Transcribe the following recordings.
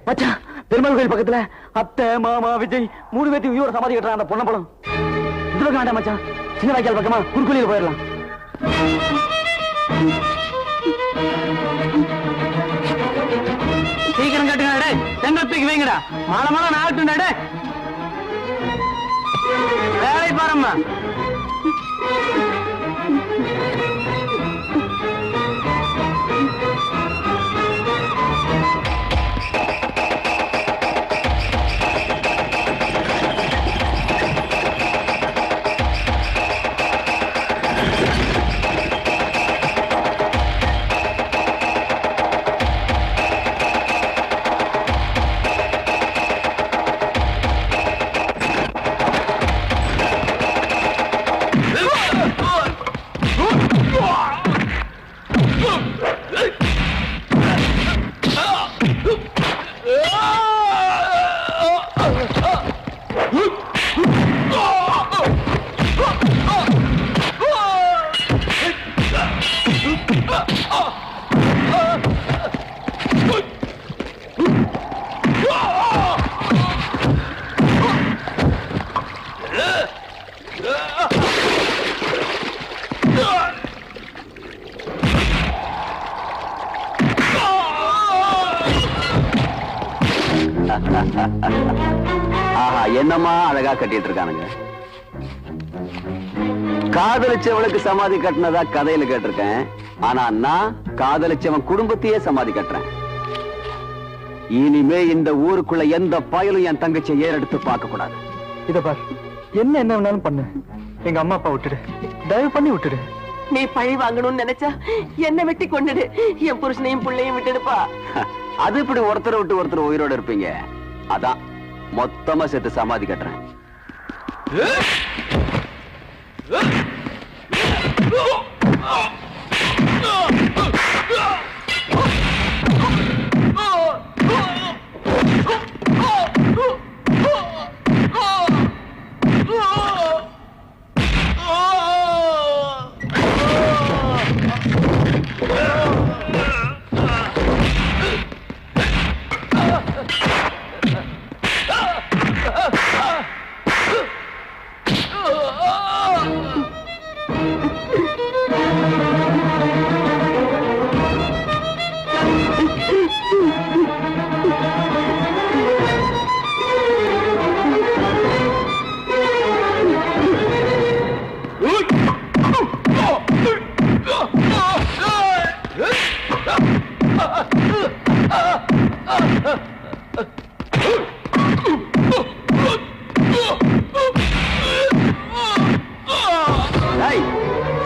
மச்சான், பெருமாள் கோயில் பக்கத்துல அத்தை மாமா விஜய் 3 பேர்த்தையும் உயிரோட சமாதி கட்டுறான் அந்த பொன்னப்படம். இது பக்கம் வேண்டாம் மச்சான், சின்ன வாய்க்கால் பக்கமா குறுக்குழியில் போயிடலாம். சீக்கிரம் கட்டுங்க, செங்கத்துக்கு வைங்கடா. மாலை மாலை நாட்டுண்டா, வேலை பாரும்மா. ஆஹா, என்னமா அழகா கட்டிட்டு இருக்கானுங்க. காதலிச்சவளுக்கு சமாதி கட்டினதா கதையில கேட்டிருக்கேன். ஆனா நான் காதலிச்சவன் குடும்பத்தையே சமாதி கட்டுறேன். இனிமே இந்த ஊருக்குள்ள எந்த பயலும் என் தங்கச்சியை ஏறெடுத்து பார்க்க கூடாது. இத பார், என்ன வேணாலும் பண்ணு, எங்க அம்மா அப்பா விட்டுடு, தயவு பண்ணி விட்டுடு. நீ பழி வாங்கணும்னு நினைச்சா என்ன வெட்டி கொண்டுடு, என் புருஷனையும் பிள்ளையும் விட்டுடுப்பா. அது இப்படி ஒருத்தரை விட்டு ஒருத்தர் உயிரோட இருப்பீங்க. அதான் மொத்தமா சேர்த்து சமாதி கட்டுறேன்.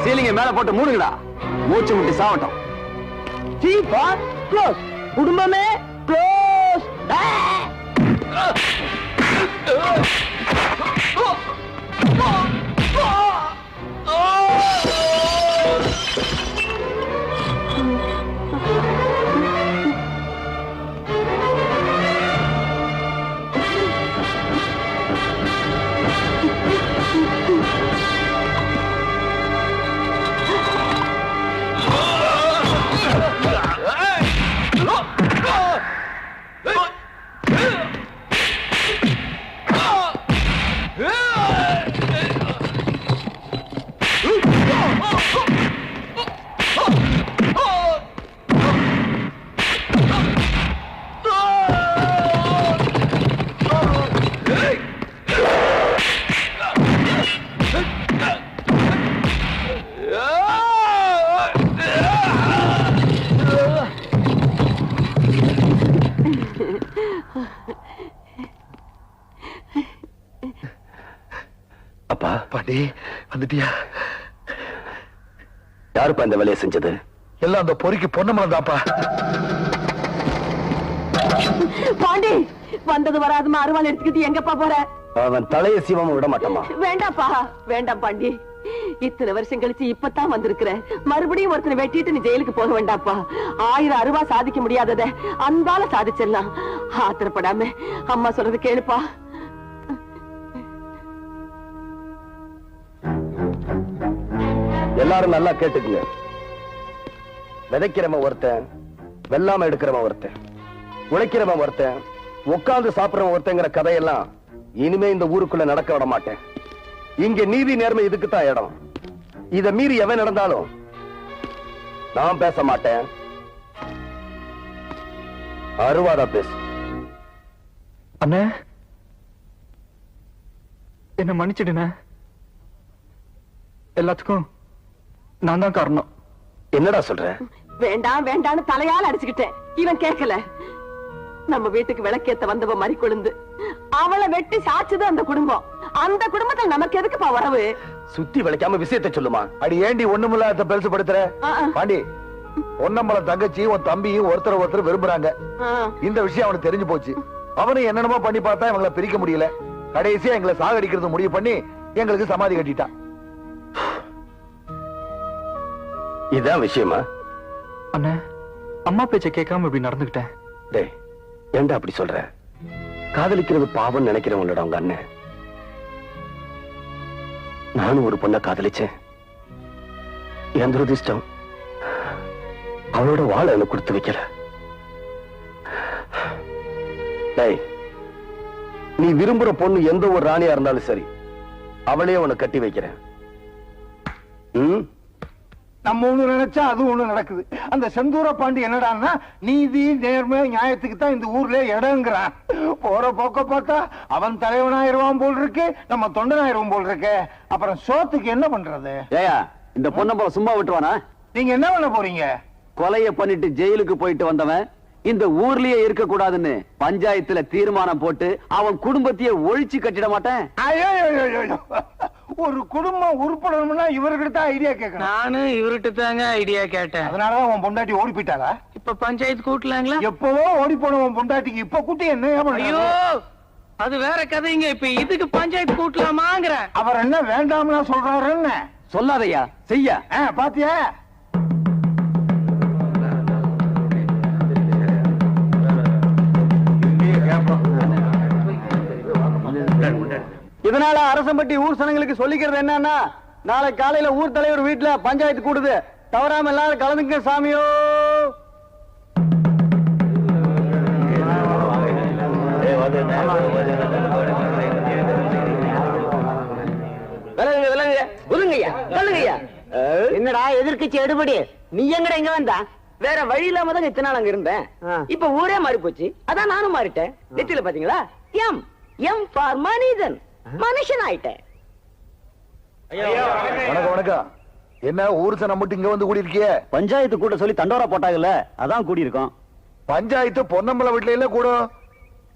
சீலிங்க மேல போட்டு மூடுங்கடா, மூச்சு முட்டி சாவட்டும். குடும்பமே க்ளோஸ். அப்பா, பாண்டி வந்துட்டியா? யாருப்பா இந்த வேலையை செஞ்சது? எல்லாம் அந்த பொறிக்கு பொன்னமலம் தாப்பா. பாண்டி, வந்தது வராதுமா அருவாள் எடுத்துக்கிட்டு எங்கப்பா போற? அவன் தலையை சீவமா விட மாட்டாமா? வேண்டாப்பா, வேண்டாம் பாண்டி. இத்தனை வருஷம் கழிச்சு இப்பதான் வந்திருக்கிற, மறுபடியும் ஒருத்தனை வெட்டிட்டு நீ ஜெயிலுக்கு போக வேண்டாப்பா. 1000 அருவா சாதிக்க முடியாதத அன்பால சாதிச்சிடலாம். ஆத்திரப்படாம அம்மா சொல்றது கேளுப்பா. எல்லாரும் நல்லா கேட்டுக்குங்க. விதைக்கிறவன் ஒருத்தன், வெள்ளாம எடுக்கிறவன் ஒருத்தன், உழைக்கிறவன் ஒருத்தன், உட்கார்ந்து சாப்பிடுற ஒருத்தங்கிற கதையெல்லாம் இனிமே இந்த ஊருக்குள்ள நடக்க விட மாட்டேன். இங்க நீதி நேர்மை இதுக்குத்தான் இடம். இத மீறி எவன் நடந்தாலும் நான் பேச மாட்டேன். அருவாதா பேசு. அண்ணே, என்ன மன்னிச்சிடுன. எல்லாத்துக்கும் நான் தான் காரணம். என்னடா சொல்ற? வேண்டாம் வேண்டான்னு தலையால அடிச்சுக்கிட்டேன். இவன் கேட்கல. நம்ம வீட்டுக்கு விளக்கேத்த வந்தவ மறி கொழுந்து அவளை வெட்டி சாச்சுது அந்த குடும்பம். அந்த குடும்பத்தில் நமக்கு எதுக்குப்பா வரவு? சுத்தி விளைக்காம விஷயத்தை சொல்லுமா. அடி ஏண்டி ஒண்ணுமில்லாத பெருசு படுத்துற? பாண்டி, பொன்னம்பலம் தங்கச்சி உன் தம்பியும் ஒருத்தர் விரும்புறாங்க. இந்த விஷயம் அவனுக்கு தெரிஞ்சு போச்சு. அவனும் என்னென்னமோ பண்ணி பார்த்தா இவங்களை பிரிக்க முடியல. கடைசியா எங்களை சாகடிக்கிறது முடிவு பண்ணி எங்களுக்கு சமாதி கட்டிட்டான். இதான் விஷயமா? அண்ணே, அம்மா பேச்ச கேட்காம இப்படி நடந்துகிட்டேன். டேய், ஏன்டா அப்படி சொல்ற? காதலிக்கிறது பாவம் நினைக்கிறவங்களோட அவங்க அண்ணன். நானும் ஒரு பொண்ணை காதலிச்சேன். என் துரதிஷ்டம் அவளோட வாழை எனக்கு கொடுத்து வைக்கல. டேய், நீ விரும்புற பொண்ணு எந்த ஒரு ராணியா இருந்தாலும் சரி, அவளே உனக்கு கட்டி வைக்கிறேன். நம்ம ஒண்ணு நினைச்சா அது ஒண்ணு நடக்குது. அந்த செந்தூர பாண்டி என்னடான்னா நீதி நேர்மை நியாயத்துக்கு தான் இந்த ஊர்ல இடங்கிறான். போற போக்க பார்த்தா அவன் தலைவனாயிருவான் போல் இருக்கு, நம்ம தொண்டனாயிருவோம் போல் இருக்கு. அப்புறம் சோத்துக்கு என்ன பண்றது? ஏயா, இந்த பொண்ணை சும்மா விட்டுவானா? நீங்க என்ன பண்ண போறீங்க? கொலைய பண்ணிட்டு ஜெயிலுக்கு போயிட்டு வந்தவன் இந்த ஊர்லயே இருக்க கூடாதுன்னு பஞ்சாயத்துல தீர்மானம் போட்டு அவன் குடும்பத்தையே ஒழிச்சு கட்டிட மாட்டேன். ஒரு குடும்பம் உருப்படணும்னா இவர்கிட்ட ஐடியா கேட்கணும். நானும் இவர்கிட்ட தாங்க ஐடியா கேட்டேன். அதனாலதான் உன் பொண்டாட்டி ஓடி போயிட்டாளா? இப்ப பஞ்சாயத்து கூட்டலாங்களா? எப்பவோ ஓடி போன உன் பொண்டாட்டிக்கு இப்ப கூட்டி என்ன? ஐயோ, அது வேற கதைங்க. இப்ப இதுக்கு பஞ்சாயத்து கூட்டலாமாங்கிற. அவர் என்ன வேண்டாம்னா சொல்றாருன்னு சொல்லாதையா, செய்ய. பாத்தியா? இதனால அரசம்பட்டி ஊர் சனங்களுக்கு சொல்லிக்கிறது என்னன்னா, நாளை காலையில ஊர் தலைவர் வீட்டுல பஞ்சாயத்து கூடுது. தவறாம எல்லாரும் கலந்துங்க சாமியோ. என்னடா எதிர்கட்சி எடுபடி, நீ எங்கட இங்க வந்தா? வேற வழி இல்லாம தான் இத்தனை நாள் அங்க இருந்தேன். இப்ப ஊரே மாறி போச்சு, அதான் நானும் மாறிட்டேன். நெத்தில பாத்தீங்களா, எம் எம் ஃபார் மனிதன், மனுஷன் ஆயிட்டேன். வணக்கம் வணக்கம். என்ன ஊர் சனம் மட்டும் இங்க வந்து கூடி இருக்கிய? பஞ்சாயத்து கூட்ட சொல்லி தண்டோரா போட்டாங்கல்ல, அதான் கூடி இருக்கோம். பஞ்சாயத்து பொன்னம்பலம் வீட்டுல இல்ல கூட,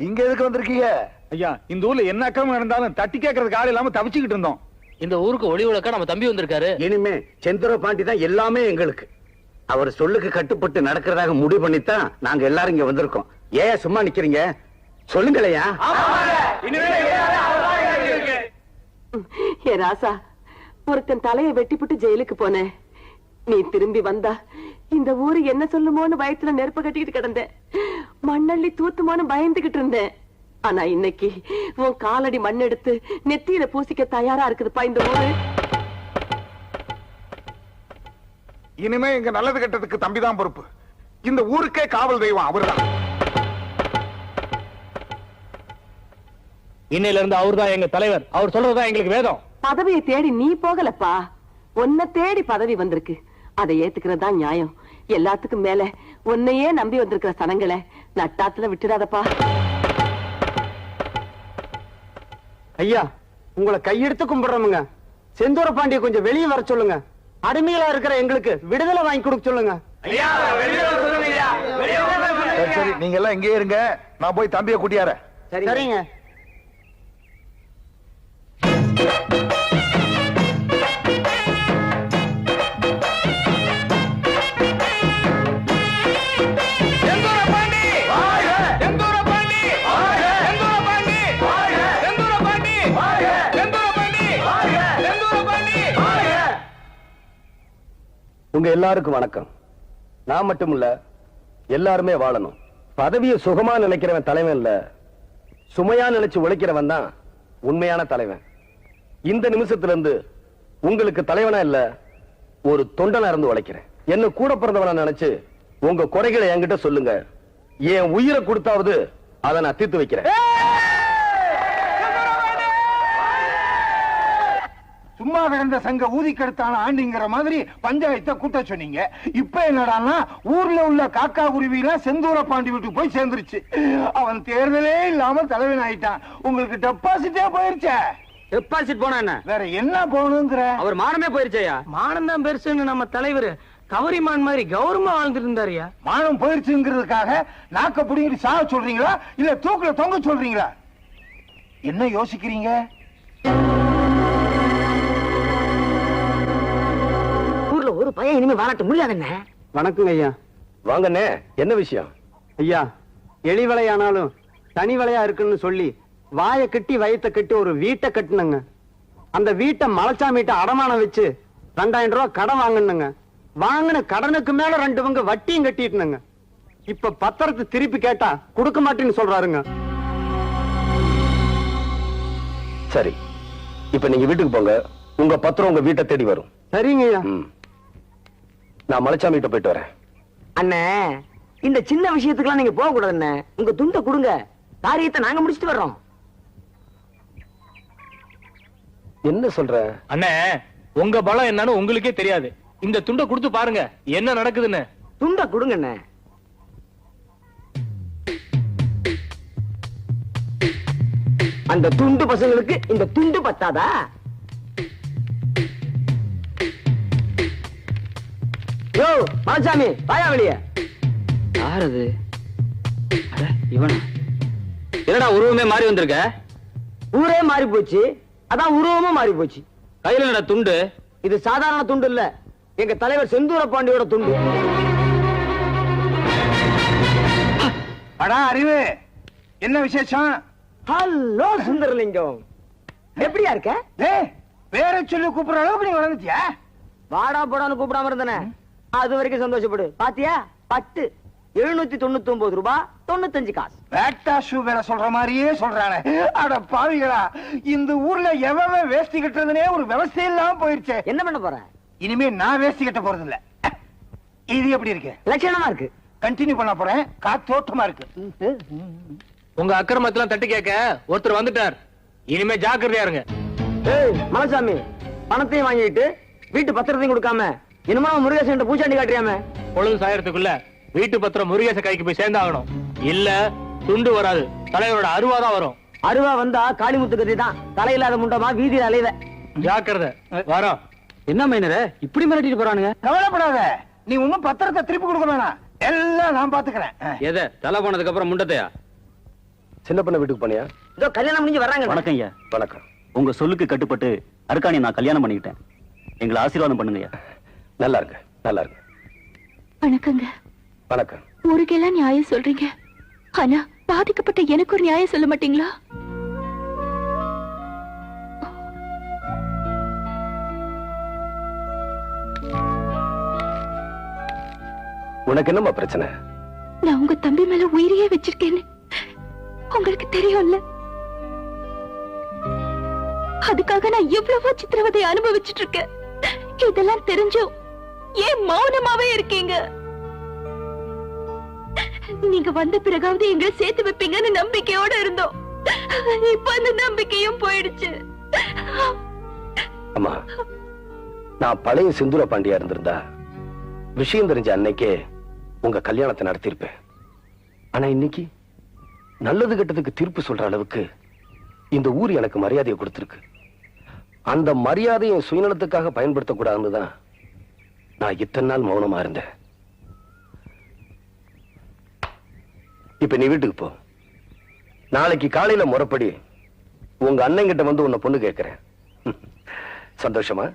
இங்க எதுக்கு வந்திருக்கீங்க? ஐயா, இந்த ஊர்ல என்ன அக்கிரமம் நடந்தாலும் தட்டி கேட்கறதுக்கு ஆள் இல்லாம தவிச்சுக்கிட்டு இருந்தோம். இந்த ஊருக்கு ஒளி விளக்க நம்ம தம்பி வந்திருக்காரு. இனிமே செந்தூர பாண்டி தான் எல்லாமே எங்களுக்கு. அவர் சொல்லுக்கு கட்டுப்பட்டு நடக்கிறதாக முடிவு பண்ணித்தான் நாங்க எல்லாரும் இங்க வந்திருக்கோம். ஏன் சும்மா நிக்கிறீங்க? சொல்லுங்களையா. ஏ ராசா, ஒருத்தன் தலையை வெட்டிப்புட்டு ஜெயிலுக்கு போனேன். நீ திரும்பி வந்தா இந்த ஊரு என்ன சொல்லுமோன்னு பயத்துல நெருப்ப கட்டிக்கிட்டு கிடந்தேன். மண்ணள்ளி தூத்துமோன்னு பயந்துகிட்டு இருந்தேன். ஆனா இன்னைக்கு உன் காலடி மண் எடுத்து நெத்தியில பூசிக்க தயாரா இருக்குதுப்பா இந்த ஊரு. இனிமே எங்க நல்லது கெட்டதுக்கு தம்பிதான் பொறுப்பு. இந்த ஊருக்கே காவல் தெய்வம் அவர்தான். இன்னையில இருந்து அவர்தான் எங்க தலைவர். அவர் சொல்றதுதான் எங்களுக்கு வேதம். பதவியை தேடி நீ போகலப்பா, உன்னை தேடி பதவி வந்திருக்கு. அதை ஏத்துக்கிறது தான் நியாயம். எல்லாத்துக்கும் மேல உன்னையே நம்பி வந்திருக்கிற சனங்களை நட்டாத்துல விட்டுடாதப்பா. ஐயா, உங்களை கையெடுத்து கும்பிடுறோமுங்க. செந்தூர பாண்டிய கொஞ்சம் வெளியே வர சொல்லுங்க. அடிமைகளா இருக்கிற எங்களுக்கு விடுதலை வாங்கி கொடுக்க சொல்லுங்க. சரி, நீங்க எல்லாம் இங்கே இருங்க, நான் போய் தம்பியை கூட்டியாரேன். சரிங்க. உங்க எல்லாருக்கும் வணக்கம். நான் மட்டும் இல்ல, எல்லாருமே வாழணும். பதவியை சுகமா நினைக்கிறவன் தலைவன் இல்ல, சுமையா நினைச்சு உழைக்கிறவன் தான் உண்மையான தலைவன். இந்த நிமிஷத்துல இருந்து உங்களுக்கு தலைவனா இல்ல, ஒரு தொண்டனா இருந்து உழைக்கிறேன். என்ன கூட பிறந்தவனா நினைச்சு உங்க குறைகளை என்கிட்ட சொல்லுங்க. என் உயிரை கொடுத்தாவது அதை நான் தீர்த்து வைக்கிறேன். சும்மா கிடந்த சங்க ஊதி கெடுத்தான ஆண்டிங்கிற மாதிரி பஞ்சாயத்தை கூட்ட சொன்னீங்க. இப்ப என்னடான்னா ஊர்ல உள்ள காக்கா குருவி எல்லாம் செந்தூர பாண்டி வீட்டுக்கு போய் சேர்ந்துருச்சு. அவன் தேர்தலே இல்லாம தலைவன் ஆயிட்டான். உங்களுக்கு டெபாசிட்டே போயிருச்சே. டெபாசிட் போனா என்ன, வேற என்ன போகணுங்கிற? அவர் மானமே போயிருச்சேயா. மானம் தான் பெருசுன்னு நம்ம தலைவர் கவரிமான் மாதிரி கௌரவமா வாழ்ந்துட்டு இருந்தாருயா. மானம் போயிருச்சுங்கிறதுக்காக நாக்க புடிங்கிட்டு சாக சொல்றீங்களா இல்ல தூக்குல தொங்க சொல்றீங்களா? என்ன யோசிக்கிறீங்க? ஊர்ல ஒரு பையன் இனிமே வாழட்ட முடியாதுண்ணே. வணக்கங்க ஐயா. வாங்கண்ணே, என்ன விஷயம்? ஐயா, எலி வலையானாலும் தனி வலையா இருக்குன்னு சொல்லி வாயை கட்டி வயத்தை கட்டி ஒரு வீட்டை கட்டுனுங்க. அந்த வீட்டை மலைச்சாமிட்ட அடமானம் வச்சு 2000 ரூபாய் கடன் வாங்கணுங்க. வாங்கின கடனுக்கு மேல 2 பங்கு வட்டியும் கட்டிட்டுனுங்க. இப்ப பத்திரத்தை திருப்பி கேட்டா கொடுக்க மாட்டேன்னு சொல்றாருங்க. சரி, இப்ப நீங்க வீட்டுக்கு போங்க. உங்க பத்திரம் உங்க வீட்டை தேடி வரும். சரிங்க ஐயா. நான் மலைச்சாமி கிட்ட போயிட்டு வரேன். அண்ணே, இந்த சின்ன விஷயத்துக்குலாம் நீங்க போக கூடாதுண்ணே. உங்க துண்டை கொடுங்க, காரியத்தை நாங்க முடிச்சிட்டு வர்றோம். என்ன சொல்ற? அண்ணே, உங்க பலம் என்னன்னு உங்களுக்கே தெரியாது. இந்த துண்டை கொடுத்து பாருங்க என்ன நடக்குதுன்னு. துண்டை கொடுங்கண்ணே. அந்த துண்டு பசங்களுக்கு இந்த துண்டு பத்தாதா? யோ மலைச்சாமி, வாயா வெளிய. யார் அது? இவனா? என்னடா உருவமே மாறி வந்திருக்க? ஊரே மாறி போச்சு, அதான் உருவமும் மாறி போச்சு. கையில என்னடா துண்டு? இது சாதாரண துண்டு இல்ல, எங்க தலைவர் செந்தூர பாண்டியோட துண்டு. அடா அறிவு, என்ன விசேஷம்? ஹலோ சுந்தரலிங்கம், எப்படியா இருக்க? பேரை சொல்லி கூப்பிடுற அளவுக்கு நீ வளர்ந்துட்டியா? வாடா போடான்னு கூப்பிடாம இருந்தன, அது வரைக்கும் சந்தோஷப்படு. பாத்தியா, பட்டு 799 ரூபாய் 95 காசு. பேட்டா ஷூ வேற சொல்ற மாதிரியே சொல்றானே. அட பாவிகளா, இந்த ஊர்ல எவன் வேஷ்டி கட்டுறதுனே ஒரு விவசாயம் இல்லாம போயிருச்சு. என்ன பண்ண போற? இனிமே நான் வேஷ்டி கட்ட போறது இல்ல. இது எப்படி இருக்கு? லட்சணமா இருக்கு. கண்டினியூ பண்ண போறேன். காத்தோட்டமா இருக்கு. உங்க அக்கிரமத்தெல்லாம் தட்டி கேட்க ஒருத்தர் வந்துட்டார். இனிமே ஜாக்கிரதையா இருங்க. ஏய் மலைச்சாமி, பணத்தையும் வாங்கிட்டு வீட்டு பத்திரத்தையும் கொடுக்காம இனிமே முருகேசன் பூச்சாண்டி காட்டுறியாம? பொழுது சாயறதுக்குள்ள வீட்டு பத்திரம் முருகேச கைக்கு போய் சேர்ந்தாகணும். இல்ல துண்டு வராது, தலைவரோட அருவாதான் வரும். அருவா வந்தா காளிமுத்து கதி தான். தலையில்லாத முண்டமா வீதியில அலைவ. ஜாக்கிரதை. வரோம். என்ன மைனரே இப்படி மிரட்டிட்டு போறானுங்க? கவலைப்படாத, நீ ஒன்னும் பத்திரத்தை திருப்பி கொடுக்க வேணாம். எல்லாம் நான் பாத்துக்கிறேன். எதை தலை போனதுக்கு அப்புறம் முண்டத்தையா? சின்ன பண்ண வீட்டுக்கு போனியா? இதோ கல்யாணம் முடிஞ்சு வர்றாங்க. வணக்கம் ஐயா. வணக்கம். உங்க சொல்லுக்கு கட்டுப்பட்டு அருக்காணி நான் கல்யாணம் பண்ணிக்கிட்டேன். எங்களை ஆசீர்வாதம் பண்ணுங்க ஐயா. நல்லா இருக்கு, நல்லா இருக்கு. வணக்கங்க. வணக்கம். ஊருக்கெல்லாம் நியாயம் சொல்றீங்க, ஆனா பாதிக்கப்பட்ட எனக்கு ஒரு நியாயம் சொல்ல மாட்டீங்களா? உனக்கு என்னமா பிரச்சனை? நான் உங்க தம்பி மேல உயிரையே வச்சிருக்கேன்னு உங்களுக்கு தெரியும்ல. அதுக்காக நான் எவ்வளவோ சித்திரவதை அனுபவிச்சுட்டு இருக்கேன். இதெல்லாம் தெரிஞ்சும் ஏன் மௌனமாவே இருக்கீங்க? நீங்க வந்த பிறகாவது எங்களை சேர்த்து வைப்பீங்கன்னு நம்பிக்கையோட இருந்தோம். இப்ப அந்த நம்பிக்கையும் போயிடுச்சு. அம்மா, நான் பழைய சிந்துர பாண்டியா இருந்திருந்தா விஷயம் தெரிஞ்ச அன்னைக்கே உங்க கல்யாணத்தை நடத்திருப்பேன். ஆனா இன்னைக்கு நல்லது கெட்டதுக்கு தீர்ப்பு சொல்ற அளவுக்கு இந்த ஊர் எனக்கு மரியாதையை கொடுத்திருக்கு. அந்த மரியாதையை சுயநலத்துக்காக பயன்படுத்தக்கூடாதுன்னு தான் நான் இத்தனை நாள் மௌனமா இருந்தேன். இப்ப நீ வீட்டுக்கு போ. நாளைக்கு காலையில முறைப்படி உங்க அண்ணன் கிட்ட வந்து உன்னை பொண்ணு கேட்கிறேன். சந்தோஷமா?